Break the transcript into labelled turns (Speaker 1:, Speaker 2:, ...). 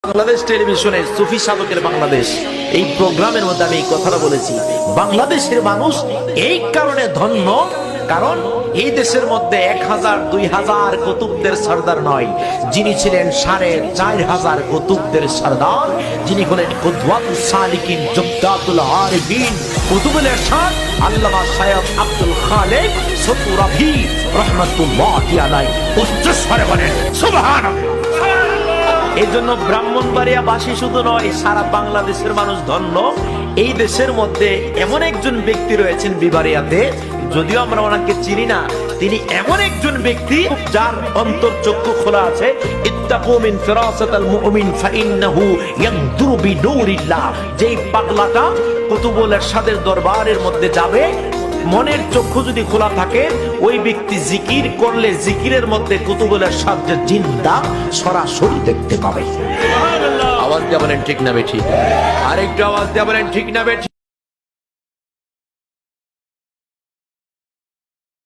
Speaker 1: বাংলাদেশ টেলিভিশনে সুফি সাধকের বাংলাদেশ এই প্রোগ্রামের মধ্যে আমি এই কথাটা বলেছি। বাংলাদেশের মানুষ এই কারণে ধন্য, কারণ এই দেশের মধ্যে 1000 2000 কুতুবদের সরদার নয়, যিনি ছিলেন 4500 কুতুবদের সরদার, যিনি হলেন কুদওয়াতুস সালিকিন জুবদাতুল আরিফিন কুতুবুল ইরশাদ আল্লামা শায়খ আব্দুল খালেক সতুরাভি রাহমাতুল্লাহি আলাইহি। উচ্চস্বরে বলেন সুবহানাল্লাহ। এই জন্য ব্রাহ্মণবাড়িয়াবাসী শুধু নয়, সারা বাংলাদেশের মানুষ ধন্য। এই দেশের মধ্যে এমন একজন ব্যক্তি রয়েছেন বিবারিয়াতে, যদিও আমরা ওনাকে চিনি না, তিনি এমন একজন ব্যক্তি যার অন্তর্চক্ষু খোলা আছে। ইত্তাকু মিন ফিরাসাতিল মুমিন ফাইন্নাহু ইয়ানদুরু বিনূরিল্লাহ। যেই পাগলাটা কুতুবুল ইরশাদের দরবারের মধ্যে যাবে, মনের চক্ষু যদি খোলা থাকে, ওই ব্যক্তি জিকির করলে জিকিরের মধ্যে কুতুবুল ইরশাদ যে জিন্দা সরাসরি দেখতে পাবে। আওয়াজ দিয়ে বলেন ঠিক না বেঠিক? আরেকটু আওয়াজ দিয়ে বলেন ঠিক না বেঠিক?